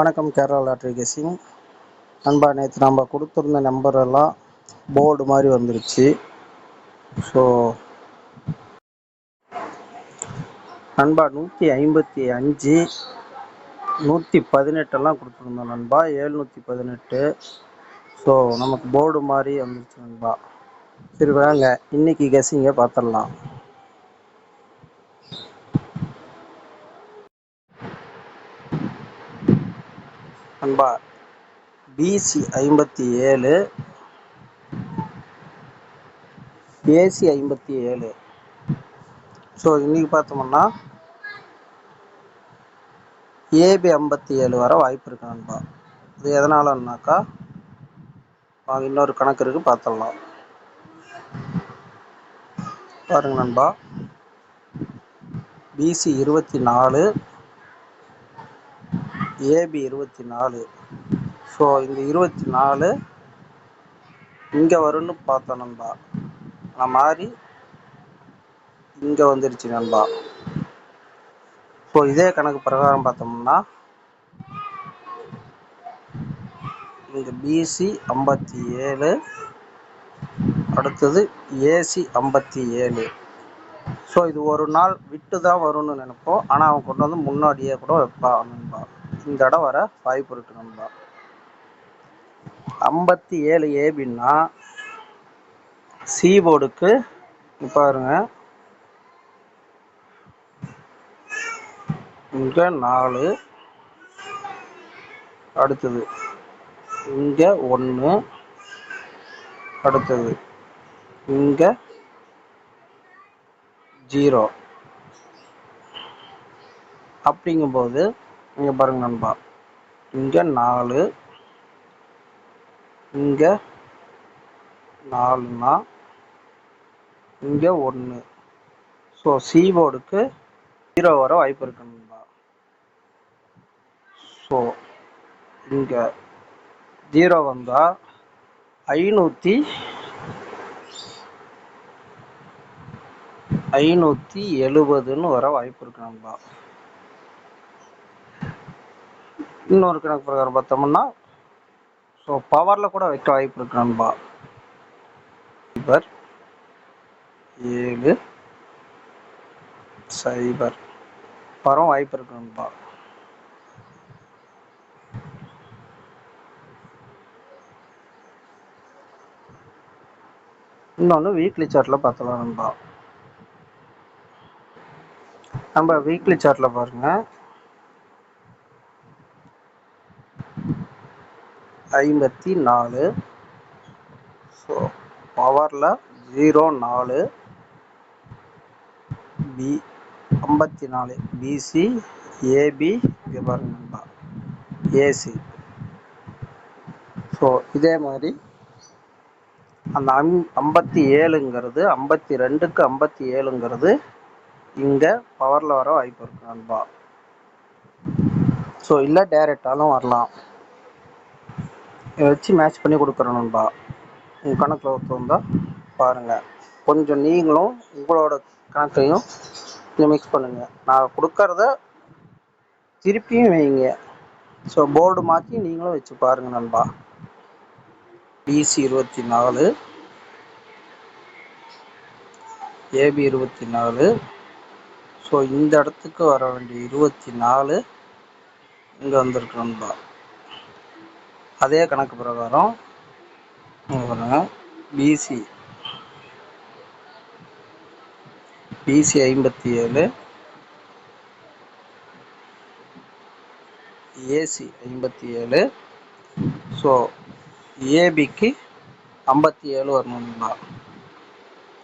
வணக்கம். Kerala lottery guessing நண்பா. நேற்று நம்ம கொடுத்துருந்த நம்பரெல்லாம் போர்டு மாதிரி வந்துருச்சு. ஸோ நண்பா 155 118 கொடுத்துருந்தோம் நண்பா. 718. ஸோ நமக்கு போர்டு மாதிரி வந்துருச்சு நண்பா. சரி வாங்க இன்னைக்கு கெஸ்ஸிங்கை பார்த்துடலாம். நண்பா BC 57, AC 57. ஸோ இன்னைக்கு பார்த்தோம்னா AB 57 வர வாய்ப்பு இருக்கு நண்பா. இது எதனாலன்னாக்கா இன்னொரு கணக்கு இருக்கு, பார்த்துடலாம் பாருங்க நண்பா. BC 24, AB 24. ஸோ இந்த 24 இங்கே வரும்னு பார்த்தோம் நண்பா. நான் மாதிரி இங்கே வந்துருச்சு நண்பா. ஸோ இதே கணக்கு பிரகாரம் பார்த்தோம்னா இங்கே BC 57, அடுத்தது AC 57. ஸோ இது ஒரு நாள் விட்டு தான் வரும்னு நினைப்போம். ஆனால் அவன் கொண்டு வந்து முன்னாடியே கூட வைப்பான் நண்பா. இந்த இடம் வர வாய்ப்பு இருக்கு நண்பா. 57 ஏபின்னா சி போர்டுக்கு பாருங்க, இங்கே 4, அடுத்தது இங்கே 1, அடுத்தது இங்கே 0. அப்படிங்கும்போது இங்கே பாருங்க நண்பா, இங்கே 4, இங்கே 4னா இங்கே 1. ஸோ சி போர்டுக்கு 0 வர வாய்ப்பு இருக்கு நண்பா. ஸோ இங்கே 0 வந்தால் 570ன்னு வர வாய்ப்பு இருக்கு நண்பா. இன்னொரு கணக்கு பிரகாரம் பார்த்தோம்னா ஸோ பவரில் கூட வைக்க வாய்ப்பு இருக்கு நண்பா. 7 0 வர வாய்ப்பு இருக்கு நண்பா. இன்னொன்று வீக்லி சார்ட்டில் பார்த்தலாம் நண்பா. நம்ம வீக்லி சார்ட்டில் பாருங்க, 54. ஸோ பவரில் 0 4 54 BC AB இங்கே பாருங்க நண்பா AC. ஸோ இதே மாதிரி அந்த 57ங்கிறது 52க்கு 57ங்கிறது இங்கே பவரில் வர வாய்ப்பு இருக்கு நண்பா. ஸோ இல்லை டைரெக்டாலும் வரலாம். இதை வச்சு மேட்ச் பண்ணி கொடுக்குறேன் நண்பா. உங்கள் கணக்கில் ஒருத்தர் வந்தால் பாருங்கள். கொஞ்சம் நீங்களும் உங்களோட கணக்கையும் மிக்ஸ் பண்ணுங்கள். நான் கொடுக்கறத திருப்பியும் வைங்க. ஸோ போர்டு மாற்றி நீங்களும் வச்சு பாருங்கள் நண்பா. BC 24, AB 24. ஸோ இந்த இடத்துக்கு வர வேண்டிய 24 இங்கே வந்திருக்கு நண்பா. அதே கணக்கு பிரகாரம் பாருங்க, BC 57, AC 57. ஸோ ஏபிக்கு 57 வரணும் நண்பா.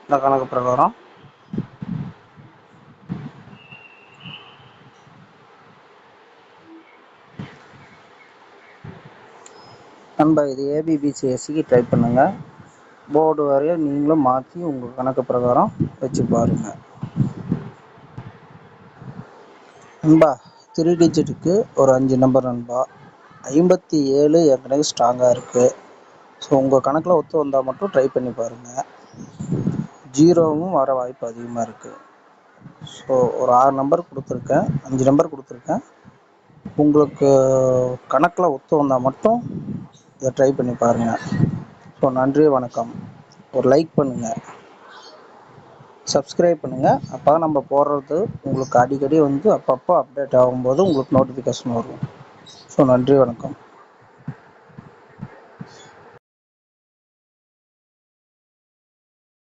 இந்த கணக்கு பிரகாரம் நண்பா இது ABBCSக்கு ட்ரை பண்ணுங்கள். போர்டு வரைய நீங்களும் மாற்றி உங்கள் கணக்கு பிரகாரம் வச்சு பாருங்கள் நண்பா. 3 டிஜிட்டுக்கு ஒரு 5 நம்பர் நண்பா. 57 ஏற்கனவே ஸ்ட்ராங்காக இருக்குது. ஸோ உங்கள் கணக்கில் ஒத்து வந்தால் மட்டும் ட்ரை பண்ணி பாருங்கள். 0வும் வர வாய்ப்பு அதிகமாக இருக்குது. ஸோ ஒரு 6 நம்பர் கொடுத்துருக்கேன், 5 நம்பர் கொடுத்துருக்கேன். உங்களுக்கு கணக்கில் ஒத்து வந்தால் மட்டும் இதை ட்ரை பண்ணி பாருங்கள். ஸோ நன்றி, வணக்கம். ஒரு லைக் பண்ணுங்கள், சப்ஸ்கிரைப் பண்ணுங்கள். அப்போ தான் நம்ம போடுறது உங்களுக்கு அடிக்கடி வந்து அப்பப்போ அப்டேட் ஆகும்போது உங்களுக்கு நோட்டிஃபிகேஷன் வரும். ஸோ நன்றி, வணக்கம்.